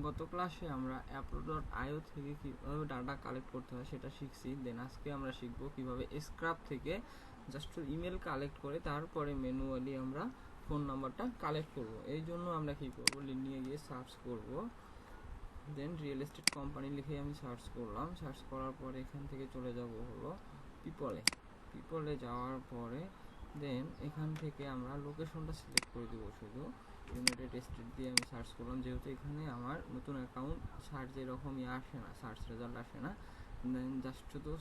গত ক্লাসে আমরা অ্যাপ্রো.io থেকে কীভাবে ডাটা কালেক্ট করতে হয় সেটা শিখছি। দেন আজকে আমরা শিখবো কীভাবে স্ক্রাব থেকে জাস্ট ইমেল কালেক্ট করে তারপরে ম্যানুয়ালি আমরা ফোন নাম্বারটা কালেক্ট করব। এই জন্য আমরা কী করবো, নিয়ে গিয়ে সার্চ করব। দেন রিয়েল এস্টেট কোম্পানি লিখে আমি সার্চ করলাম। সার্চ করার পরে এখান থেকে চলে যাব হলো পিপলে যাওয়ার পরে দেন এখান থেকে আমরা লোকেশনটা সিলেক্ট করে দেবো। শুধু ইউনাইটেড স্টেট দিয়ে আমি সার্চ করলাম, যেহেতু এখানে আমার নতুন অ্যাকাউন্ট সার্চ এরকমই আসে না, সার্চ রেজাল্ট আসে না। দেন জাস্ট শুধু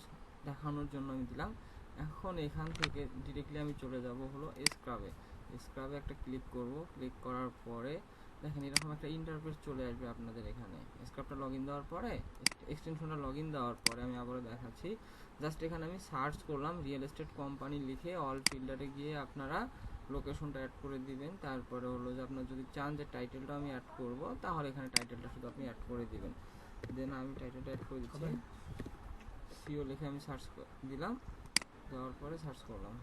দেখানোর জন্য আমি দিলাম। এখন এখান থেকে ডিরেক্টলি আমি চলে যাব হলো স্ক্রাবে একটা ক্লিক করব। ক্লিক করার পরে দেখেন এরকম একটা ইন্টারফেস চলে আসবে আপনাদের এখানে। স্ক্রাবটা লগ ইন দেওয়ার পরে, এক্সটেনশনটা লগ ইন দেওয়ার পরে আমি আবারও দেখাচ্ছি। জাস্ট এখানে আমি সার্চ করলাম রিয়েল এস্টেট কোম্পানি লিখে, অল ফিল্টারে গিয়ে আপনারা লোকেশনটা অ্যাড করে দিবেন। তারপরে হলো যে আপনার যদি চান যে টাইটেলটা আমি অ্যাড করব, তাহলে এখানে টাইটেলটা শুধু আপনি অ্যাড করে দিবেন। দেন আমি টাইটেলটা অ্যাড করে দিচ্ছি, সিও লিখে আমি সার্চ দিলাম। দেওয়ার পরে সার্চ করলাম,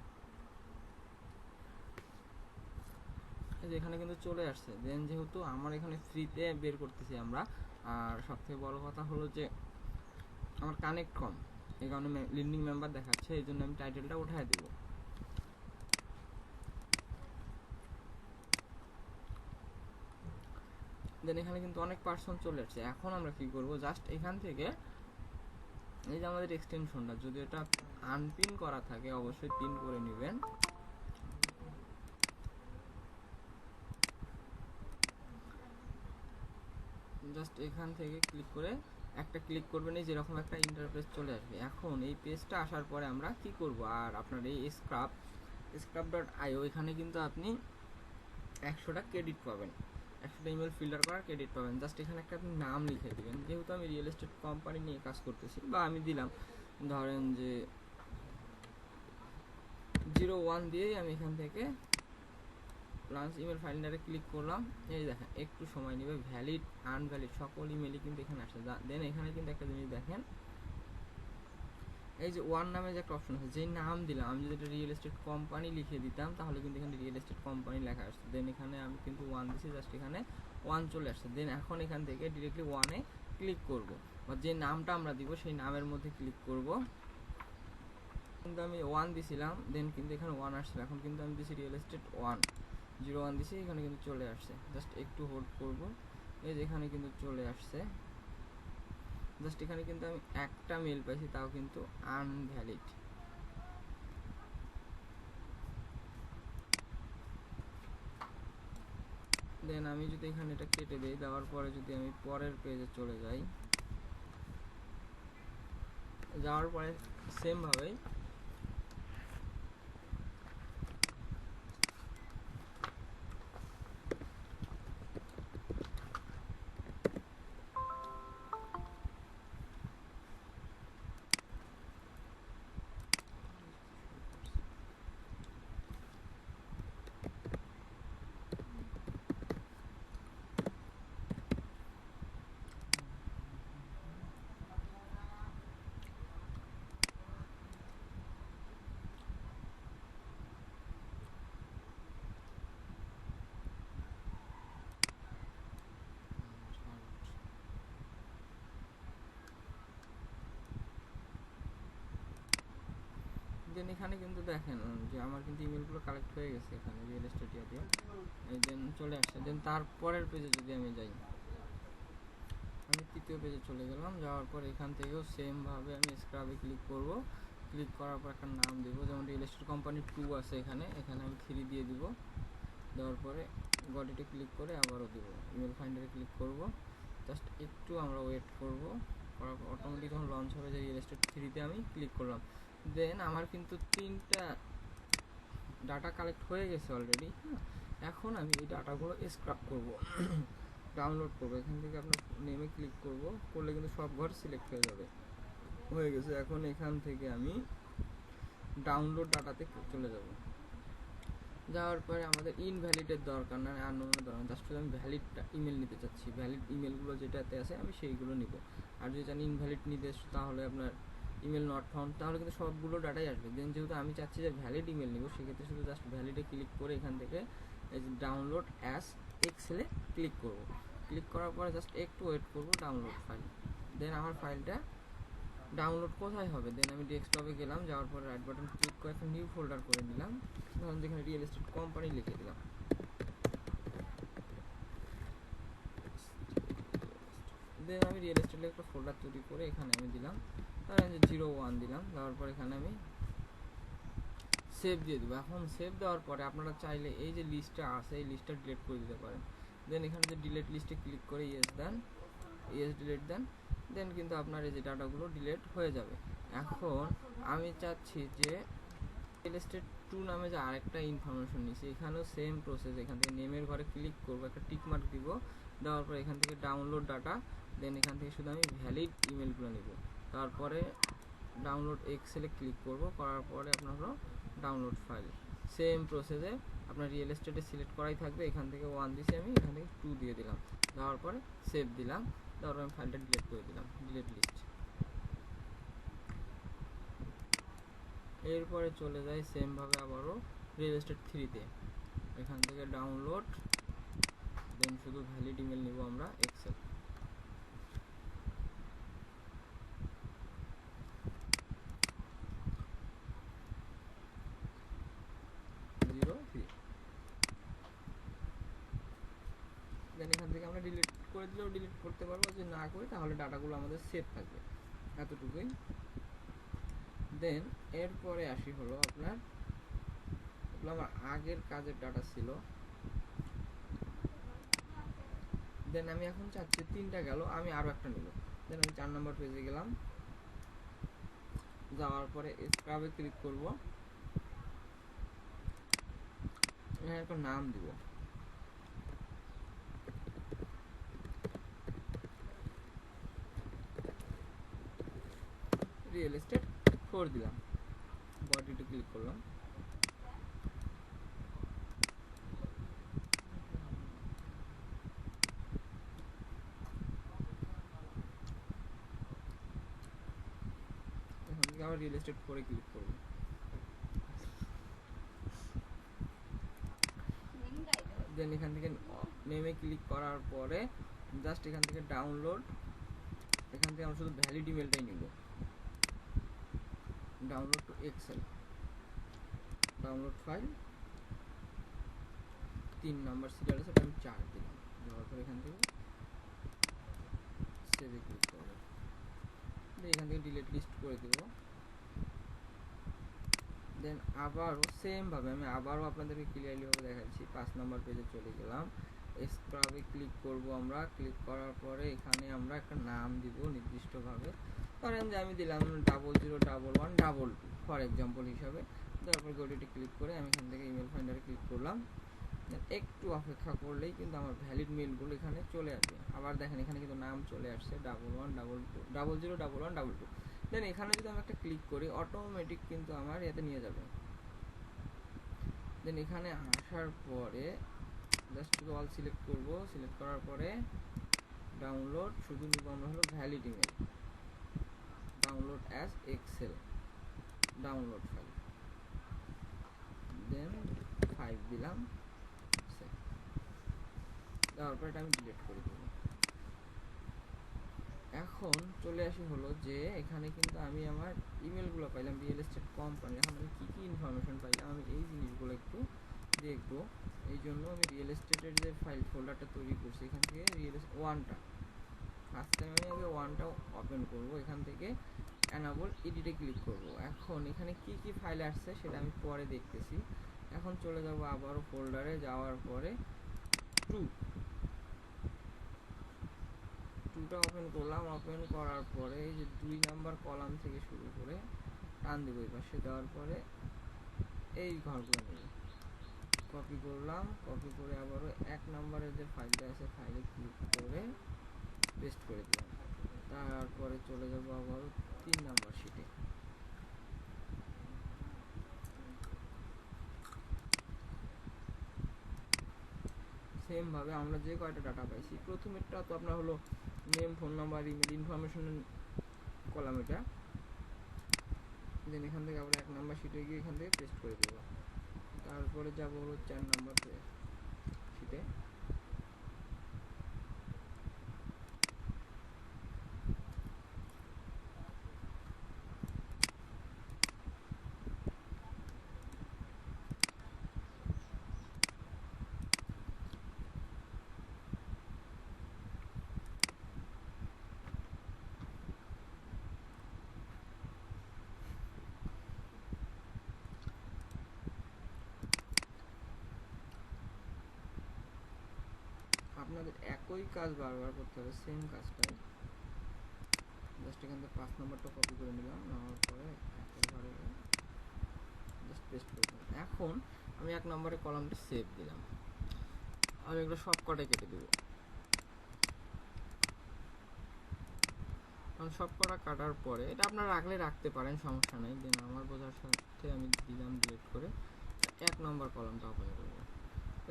এখানে কিন্তু চলে আসছে। দেন যেহেতু আমার এখানে ফ্রিতে বের করতেছি আমরা, আর সবথেকে বড় কথা হলো যে আমার কানেক্ট কম, এই কারণে লিডিং মেম্বার দেখাচ্ছে, এই জন্য আমি টাইটেলটা উঠায় দেব। দেন এখানে কিন্তু অনেক পার্সন চলে আসছে। এখন আমরা কি করব, জাস্ট এখান থেকে এই যে আমাদের এক্সটেনশনটা, যদি এটা আনপিন করা থাকে অবশ্যই পিন করে নেবেন। জাস্ট এখান থেকে ক্লিক করে একটা ক্লিক করবেন, এই যেরকম একটা ইন্টারফেস চলে আসবে। এখন এই পেজটা আসার পরে আমরা কি করব, আর আপনার এই scrub.io এখানে কিন্তু আপনি 100টা ক্রেডিট পাবেন, 100টা ইমেল ফিল্টার করার ক্রেডিট পাবেন। জাস্ট এখানে একটা আপনি নাম লিখে দিবেন। যেহেতু আমি রিয়েল এস্টেট কোম্পানি নিয়ে কাজ করতেছি, বা আমি দিলাম ধরেন যে 01 দিয়েই আমি এখান থেকে লঞ্চ ইমেল ফাইন্ডারে ক্লিক করলাম। এই দেখেন একটু সময় নেবে, ভ্যালিড আনভ্যালিড সকল ইমেলই কিন্তু এখানে আসে। দেন এখানে কিন্তু একটা জিনিস দেখেন, এই যে ওয়ান নামে যে একটা অপশন আছে, যেই নাম দিলাম, আমি যদি এটা রিয়েল এস্টেট কোম্পানি লিখে দিতাম তাহলে কিন্তু এখানে রিয়েল এস্টেট কোম্পানি লেখা আসছে। দেন এখানে আমি কিন্তু 1 দিছি, জাস্ট এখানে 1 চলে আসছে। দেন এখন এখান থেকে ডিরেক্টলি 1-এ ক্লিক করব, বা যে নামটা আমরা দিব সেই নামের মধ্যে ক্লিক করব। কিন্তু আমি 1 দিছিলাম, দেন কিন্তু এখানে 1 আসছে। এখন কিন্তু আমি দিছি রিয়েল এস্টেট 01 দিছি, এখানে কিন্তু চলে আসছে। জাস্ট একটু হোল্ড করব, এই যে এখানে কিন্তু চলে আসছে। জাস্ট এখানে কিন্তু আমি একটা মেল পাইছি, তাও কিন্তু আনভ্যালিড। দেন আমি যদি এখানে এটা কেটে দিই, দেওয়ার পরে যদি আমি পরের পেজে চলে যাই, যাওয়ার পরে সেম ভাবেই দেন এখানে কিন্তু দেখেন যে আমার কিন্তু ইমেলগুলো কালেক্ট হয়ে গেছে এখানে রিয়েল এস্টেট দিয়ে, এই দেন চলে আসছে। দেন তারপরের পেজে যদি আমি যাই, আমি তৃতীয় পেজে চলে গেলাম। যাওয়ার পর এখান থেকেও সেম ভাবে আমি স্ক্রাবে ক্লিক করব। ক্লিক করার পর একটা নাম দেবো, যেমন রিয়েল এস্টেট কোম্পানি 2 আছে এখানে, এখানে আমি 3 দিয়ে দিব। দেওয়ার পরে গডিতে ক্লিক করে আবারও দেবো, ইমেল ফাইন্ডারে ক্লিক করব। জাস্ট একটু আমরা ওয়েট করব, করার পর অটোমেটিক যখন লঞ্চ হবে, যে রিয়েল এস্টেট 3-তে আমি ক্লিক করলাম। দেন আমার কিন্তু 3টা ডাটা কালেক্ট হয়ে গেছে অলরেডি। এখন আমি এই ডাটাগুলো স্ক্রাব করব, ডাউনলোড করবো। এখান থেকে আপনার নেমে ক্লিক করব, করলে কিন্তু সব ঘর সিলেক্ট হয়ে গেছে। এখন এখান থেকে আমি ডাউনলোড ডাটাতে চলে যাব। যাওয়ার পরে আমাদের ইনভ্যালিডের দরকার না, আননোনের দরকার, জাস্ট আমি ভ্যালিড ইমেল নিতে চাচ্ছি। ভ্যালিড ইমেলগুলো যেটাতে আছে আমি সেইগুলো নিব। আর যদি চান ইনভ্যালিড নিতে তাহলে আপনার ইমেল নট ফাউন্ড, তাহলে কিন্তু সবগুলো ডাটাই আসবে। দেন যেহেতু আমি চাচ্ছি যে ভ্যালিড ইমেল নিব, সেক্ষেত্রে শুধু জাস্ট ভ্যালিডে ক্লিক করে এখান থেকে এই যে ডাউনলোড অ্যাজ এক্সেলে ক্লিক করব। ক্লিক করার পরে জাস্ট একটু ওয়েট করব, ডাউনলোড ফাইল। দেন আমার ফাইলটা ডাউনলোড কোথায় হবে, দেন আমি ডেস্কটপে গেলাম, যাওয়ার পরে রাইট বাটন ক্লিক করে একটা নিউ ফোল্ডার করে নিলাম, ধরুন যেখানে রিয়েল এস্টেট কোম্পানি লিখে দিলাম। দেন আমি রিয়েল এস্টেটের একটা ফোল্ডার তৈরি করে এখানে আমি দিলাম, ধরেন যে 01 দিলাম, দেওয়ার পর এখানে আমি সেভ দিয়ে দেবো। এখন সেভ দেওয়ার পরে আপনারা চাইলে এই যে লিস্টটা আছে এই লিস্টটা ডিলিট করে দিতে পারেন। দেন এখানে যে ডিলিট লিস্টে ক্লিক করে ইয়েস দেন, ইয়েস ডিলিট দেন, দেন কিন্তু আপনার এই যে ডাটাগুলো ডিলিট হয়ে যাবে। এখন আমি চাচ্ছি যে রিয়েল এস্টেট 2 নামে যে আরেকটা ইনফরমেশন নিছি, এখানেও সেম প্রসেস। এখান থেকে নেমের ঘরে ক্লিক করবো, একটা টিক মার্ক দিব, দেওয়ার পর এখান থেকে ডাউনলোড ডাটা, দেন এখান থেকে শুধু আমি ভ্যালিড ইমেলগুলো নিব, তারপরে ডাউনলোড এক্সেলে ক্লিক করব, করার পরে আপনার হলো ডাউনলোড ফাইল। সেম প্রসেসে আপনার রিয়েল এস্টেটে সিলেক্ট করাই থাকবে। এখান থেকে 1 দিছি আমি, এখান থেকে 2 দিয়ে দিলাম, দেওয়ার পরে সেভ দিলাম, দেওয়ার পরে আমি ফাইলটা ডিলিট করে দিলাম, ডিলিট লিস্ট। এরপরে চলে যাই সেমভাবে আবারও রিয়েল এস্টেট 3-তে, এখান থেকে ডাউনলোড, দেন শুধু ভ্যালিড ইমেল নিব আমরা এক্সেল। দেন এখান থেকে আমরা ডিলিট করে দিলেও ডিলিট করতে পারবো, যদি না করি তাহলে ডাটাগুলো আমাদের সেভ থাকবে, এতটুকুই। দেন এরপরে আসি হলো আপনার আমার আগের কাজের ডাটা ছিল। দেন আমি এখন চাচ্ছি 3টা গেল, আমি আরও একটা নিব। দেন আমি 4 নম্বর পেজে গেলাম, যাওয়ার পরে স্ক্রাবে ক্লিক করব, এখানে একটা নাম দিব, রিয়েল এস্টেট 4 দিলাম, বডিতে ক্লিক করলাম। এখান থেকে আবার রিয়েল এস্টেট 4-এ ক্লিক করব। দেন এখান থেকে নেমে ক্লিক করার পরে জাস্ট এখান থেকে ডাউনলোড, এখান থেকে আমরা শুধু ভ্যালিড ইমেলটাই নিব, download to Excel, download file 3 number serial আছে, আমি 4 দিলাম, দেওয়ার পর এখান থেকে সেভে ক্লিক করব, এখান থেকে ডিলিট লিস্ট করে দেব। দেন আবারও সেমভাবে আমি আবারও আপনাদেরকে ক্লিয়ারলিভাবে দেখাচ্ছি। 5 নম্বর পেজে চলে গেলাম, স্ক্রাবে ক্লিক করব আমরা, ক্লিক করার পরে এখানে আমরা একটা নাম দিব নির্দিষ্টভাবে, ধরেন যে আমি দিলাম 001112 ফর এক্সাম্পল হিসাবে। তারপর গোটিতে ক্লিক করে আমি এখান থেকে ইমেল ফাইন্ডারে ক্লিক করলাম, একটু অপেক্ষা করলেই কিন্তু আমার ভ্যালিড মেলগুলো এখানে চলে আসবে। আবার দেখেন এখানে কিন্তু নাম চলে আসছে 1122 001122। দেন এখানে যদি আমি একটা ক্লিক করি অটোমেটিক কিন্তু আমার এতে নিয়ে যাবে। দেন এখানে আসার পরে জাস্ট শুধু অল সিলেক্ট করব, সিলেক্ট করার পরে ডাউনলোড শুধু নিব আমরা হলো valid email, download as excel, download file, then 5 দিলাম, তারপর এটা আমি ডিলিট করে দেব। এখন চলে আসি হলো যে এখানে কিন্তু আমি আমার ইমেলগুলো পাইলাম রিয়েল এস্টেট কোম্পানি। এখন আমি কী কী ইনফরমেশন পাইলাম আমি এই জিনিসগুলো একটু দেখব। এই জন্য আমি রিয়েল এস্টেটের যে ফাইল ফোল্ডারটা তৈরি করছি এখান থেকে রিয়েল এস্টেট 1টা ফার্স্ট টাইম আমি আগে 1টা ওপেন করব, এখান থেকে অ্যানাবল এডিটে ক্লিক করব। এখন এখানে কি কি ফাইল আসছে সেটা আমি পরে দেখতেছি। এখন চলে যাব আবারও ফোল্ডারে, যাওয়ার পরে 2টা ওপেন করলাম। ওপেন করার পরে এই যে 2 নাম্বার কলাম থেকে শুরু করে টান দেবো এই পাশে, দেওয়ার পরে এই ঘরগুলো নেব, কপি করলাম, কপি করে আবারও 1 নাম্বারের যে ফাইলটা আছে ফাইলে ক্লিক করে পেস্ট করে দিলাম। তারপরে চলে যাব আবারও 3 নাম্বার শিটে, সেম ভাবে আমরা যে কয়টা ডাটা পাইছি প্রথমেরটা তো আপনার হলো name, phone number, email information column এটা। দেন এখান থেকে আবার 1 নাম্বার শিটে গিয়ে এখান থেকে পেস্ট করে দেব। তারপরে যাব হলো 4 নাম্বার শিটে, আপনাদের একই কাজ বারবার করতে হবে, সেম কাজটাই। জাস্ট এখান থেকে 5 নম্বরটা কপি করে নিলাম, নেওয়ার পরে একেবারে জাস্ট পেস্ট করে দিলাম। এখন আমি 1 নম্বরে কলামটা সেভ দিলাম, আমি এগুলো সব কটাই কেটে দেবো। কারণ সব কটা কাটার পরে এটা আপনারা রাখলে রাখতে পারেন, সমস্যা নেই। দেন আমার বোঝার সাথে আমি দিলাম ডিলিট করে 1 নম্বর কলামটা ওপেন করব।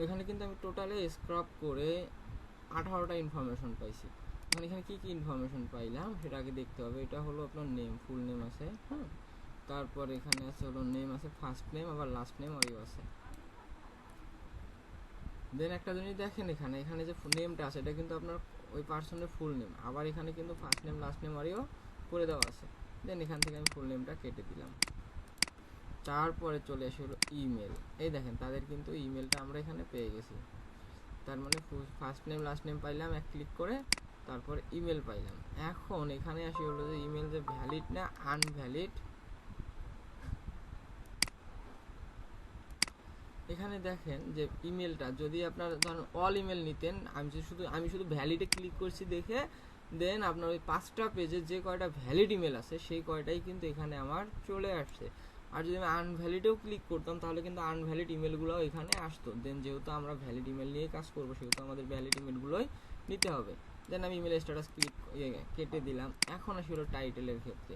এখানে কিন্তু আমি টোটালে স্ক্রাব করে 18টা ইনফরমেশন পাইছি। এখানে কি কি ইনফরমেশন পাইলাম সেটা আগে দেখতে হবে। এটা হলো আপনার নেম, ফুল নেম আছে, হ্যাঁ। তারপর এখানে আছে হলো নেম আছে, ফার্স্ট নেম, আবার লাস্ট নেম ওইও আছে। দেন একটা জিনিস দেখেন, এখানে যে নেমটা আছে এটা কিন্তু আপনার ওই পার্সনের ফুল নেম, আবার এখানে কিন্তু ফার্স্ট নেম লাস্ট নেম আরও করে দেওয়া আছে। দেন এখান থেকে আমি ফুল নেমটা কেটে দিলাম। তারপরে চলে আসে হলো ইমেল। এই দেখেন তাদের কিন্তু ইমেলটা আমরা এখানে পেয়ে গেছি। তার মানে ফার্স্ট নেম লাস্ট নেম পাইলাম এক ক্লিক করে, তারপর ইমেল পাইলাম। এখন এখানে আসি হলো যে ইমেল যে ভ্যালিড না আনভ্যালিড। এখানে দেখেন যে ইমেলটা যদি আপনার ধরেন অল ইমেল নিতেন, আমি শুধু ভ্যালিডে ক্লিক করছি দেখে, দেন আপনার ওই 5টা পেজে যে কয়টা ভ্যালিড ইমেল আছে সেই কয়টাই কিন্তু এখানে আমার চলে আসছে। আর যদি আমি আনভ্যালিডেও ক্লিক করতাম তাহলে কিন্তু আনভ্যালিড ইমেলগুলো এখানে আসতো। দেন যেহেতু আমরা ভ্যালিড ইমেল নিয়ে কাজ করবো সেহেতু আমাদের ভ্যালিড ইমেলগুলোই নিতে হবে। দেন আমি ইমেল স্ট্যাটাস কেটে দিলাম। এখন আসি হলো টাইটেলের ক্ষেত্রে।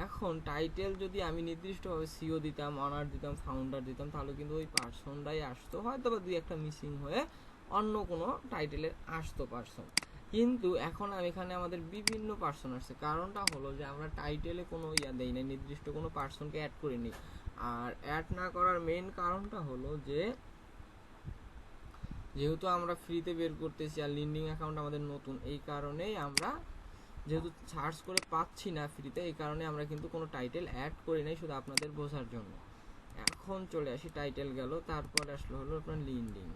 এখন টাইটেল যদি আমি নির্দিষ্টভাবে সিও দিতাম, অনার দিতাম, ফাউন্ডার দিতাম তাহলে কিন্তু ওই পার্সনটাই আসতো, হয়তো বা 2-1টা মিসিং হয়ে অন্য কোনো টাইটেলের আসতো পার্সন। কিন্তু এখন আমি এখানে আমাদের বিভিন্ন পার্সন আসছে, কারণটা হলো যে আমরা টাইটেলে কোনো দেই নাই, নির্দিষ্ট কোনো পার্সনকে অ্যাড করিনি। আর অ্যাড না করার মেইন কারণটা হলো যে যেহেতু আমরা ফ্রিতে বের করতেছি আর লিন্ডিং অ্যাকাউন্ট আমাদের নতুন, এই কারণেই আমরা যেহেতু সার্চ করে পাচ্ছি না ফ্রিতে, এই কারণে আমরা কিন্তু কোনো টাইটেল অ্যাড করি নাই, শুধু আপনাদের বোঝার জন্য। এখন চলে আসি, টাইটেল গেল, তারপরে আসলো হলো আপনার লিন্ডিং।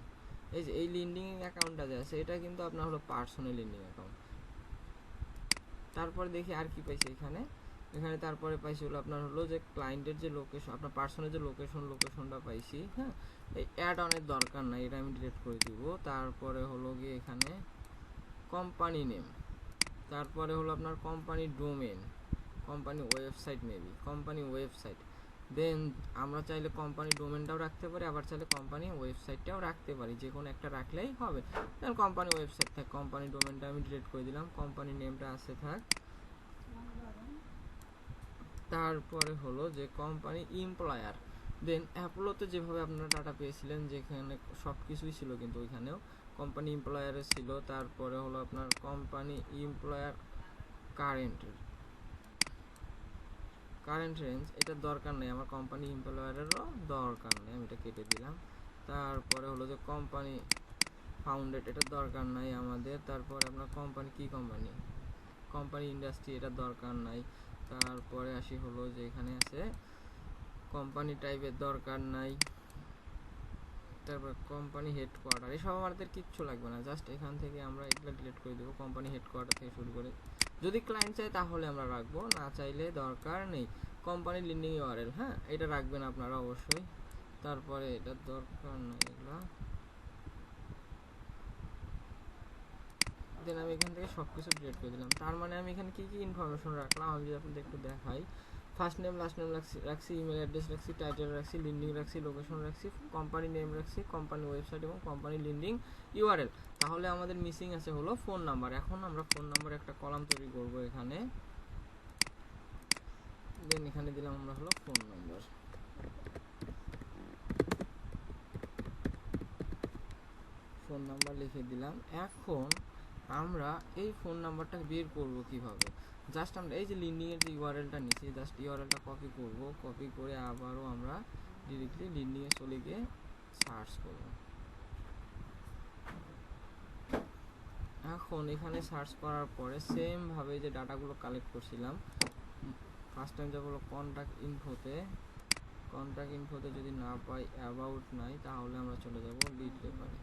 এই যে এই লিন্ডিং অ্যাকাউন্টটা যে আছে এটা কিন্তু আপনার হলো পার্সোনাল লিন্ডিং অ্যাকাউন্ট। তারপরে দেখি আর কি পাইছি এখানে তারপরে পাইছি হলো আপনার হলো যে ক্লায়েন্টের যে লোকেশন, আপনার পার্সনের যে লোকেশনটা পাইছি, হ্যাঁ। এই অ্যাড অনের দরকার নাই, এটা আমি ডিলিট করে দিব। তারপরে হলো গিয়ে এখানে কোম্পানি নেম, তারপরে হলো আপনার company domain, company website, maybe company website. Then আমরা চাইলে কোম্পানি ডোমেনটাও রাখতে পারি, আবার চাইলে কোম্পানি ওয়েবসাইটটাও রাখতে পারি, যে কোনো একটা রাখলেই হবে। দেন কোম্পানি ওয়েবসাইট থাক, কোম্পানি ডোমেনটা আমি ডিলিট করে দিলাম, কোম্পানি নেমটা আছে থাক। তারপরে হলো যে কোম্পানি এমপ্লয়ার। দেন অ্যাপোলোতে যেভাবে আপনারা ডাটা পেয়েছিলেন যেখানে সব কিছুই ছিল, কিন্তু ওইখানেও কোম্পানি এমপ্লয়ারে ছিল। তারপরে হলো আপনার কোম্পানি এমপ্লয়ার কারেন্ট রেঞ্জ, এটা দরকার নেই আমার, কোম্পানি এমপ্লয়ারেরও দরকার নেই, আমি এটা কেটে দিলাম। তারপরে হলো যে কোম্পানি ফাউন্ডেড, এটা দরকার নাই আমাদের। তারপরে আপনার কোম্পানি ইন্ডাস্ট্রি, এটা দরকার নাই। তারপরে আসি হলো যে এখানে আছে কোম্পানি টাইপের দরকার নাই। তারপর কোম্পানি হেডকোয়ার্টার, এসব আমাদের কিচ্ছু লাগবে না, জাস্ট এখান থেকে আমরা এগুলো ডিলিট করে দেবো। কোম্পানি হেডকোয়ার্টার থেকে শুরু করে যদি ক্লায়েন্ট চায় তাহলে আমরা রাখবো, না চাইলে দরকার নেই। কোম্পানি লিন্ডিং ইউআরএল, হ্যাঁ, এটা রাখবেন আপনারা অবশ্যই। তারপরে এটা দরকার নেই এগুলা। দেন আমি এখান থেকে সব কিছু ডিলিট করে দিলাম। তার মানে আমি এখানে কী কী ইনফরমেশন রাখলাম আমি যদি আপনাদের একটু দেখাই। ফার্স্ট নেম লাস্ট নেম রাখছি, ইমেল অ্যাড্রেস রাখছি, টাইটেল রাখছি, লিন্ডিং রাখছি, লোকেশন রাখছি, কোম্পানি নেম রাখছি, কোম্পানি ওয়েবসাইট এবং কোম্পানি লিন্ডিং ইউআরএল। তাহলে আমাদের মিসিং আছে হলো ফোন নাম্বার। এখন আমরা ফোন নাম্বার একটা কলাম তৈরি করব এখানে। দেন এখানে দিলাম আমরা হলো ফোন নাম্বার, লিখে দিলাম। এখন আমরা এই ফোন নাম্বারটা বের করব কিভাবে, জাস্ট আমরা এই যে লিন্ডিংয়ের যে ইউআরএলটা নিচ্ছি, জাস্ট ইউআরএলটা কপি করব, কপি করে আবারও আমরা ডিরেক্টলি লিন্ডিংয়ে চলে গিয়ে সার্চ করব। এখন এখানে সার্চ করার পরে সেম ভাবে যে ডাটাগুলো কালেক্ট করছিলাম, ফার্স্ট টাইম যাব হলো কন্ট্যাক্ট ইনফোতে, যদি না পাই অ্যাবাউট নাই তাহলে আমরা চলে যাব লিড রেফারে।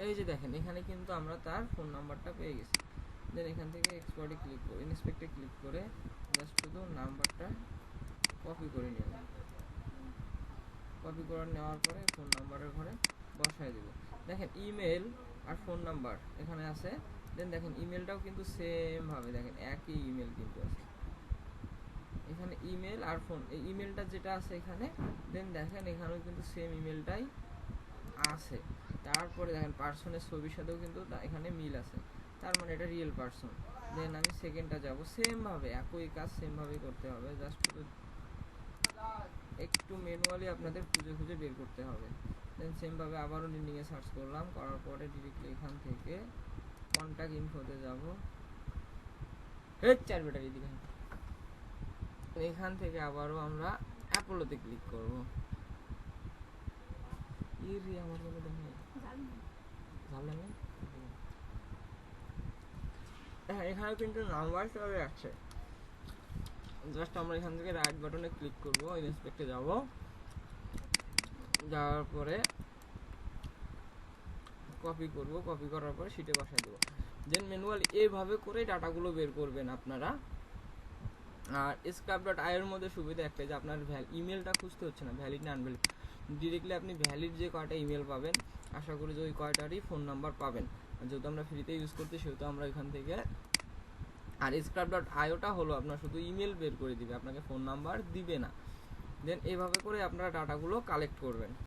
এই যে দেখেন এখানে কিন্তু আমরা তার ফোন নাম্বারটা পেয়ে গেছি। দেন এখান থেকে এক্সপোর্টে ক্লিক করে ইন্সপেক্টে ক্লিক করে জাস্ট শুধু নাম্বারটা কপি করে নেব। কপি করে নেওয়ার পরে ফোন নাম্বারের ঘরে বসায় দেব। দেখেন ইমেল আর ফোন নাম্বার এখানে আছে। দেন দেখেন ইমেলটাও কিন্তু সেম ভাবে দেখেন একই ইমেল কিন্তু আছে এখানে, ইমেল আর ফোন, এই ইমেলটা যেটা আছে এখানে, দেন দেখেন এখানেও কিন্তু সেম ইমেলটাই আছে। তারপরে দেখেন পার্সনের ছবির সাথেও কিন্তু এখানে মিল আছে, তার মানে এটা রিয়েল পার্সন। দেন আমি সেকেন্ডটা যাব, সেম ভাবে একই কাজ সেম ভাবেই করতে হবে, জাস্ট একটু ম্যানুয়ালি আপনাদের খুঁজে খুঁজে বের করতে হবে। দেন সেম ভাবে আবারও লিঙ্কে সার্চ করলাম, করার পরে ডিরেক্টলি এখান থেকে কন্ট্যাক্ট ইনফোতে যাব। চার ব্যাটারি দিকে এখান থেকে আবারও আমরা অ্যাপোলোতে ক্লিক করব। আমার কোনো দেখেন এখানে কিন্তু নাম্বার চলে যাচ্ছে। জাস্ট আমরা এখান থেকে রাইট বাটনে ক্লিক করব, ইন্সপেক্টে যাব, যাওয়ার পরে কপি করব, কপি করার পরে শিটে বসাই দেবো। দেন ম্যানুয়ালি এইভাবে করে ডাটাগুলো বের করবেন আপনারা। আর scrap.io এর মধ্যে সুবিধা একটাই যে আপনার ইমেলটা খুঁজতে হচ্ছে না, ভ্যালিড না আনভ্যালিড, ডিরেক্টলি আপনি ভ্যালিড যে কয়টা ইমেল পাবেন, আশা করি যে ওই কয়টারই ফোন নাম্বার পাবেন। যেহেতু আমরা ফ্রিতে ইউজ করতে, সেহেতু আমরা এখান থেকে, আর scrap.ioটা হলো আপনার শুধু ইমেল বের করে দিবে, আপনাকে ফোন নাম্বার দিবে না। দেন এইভাবে করে আপনারা ডাটাগুলো কালেক্ট করবেন।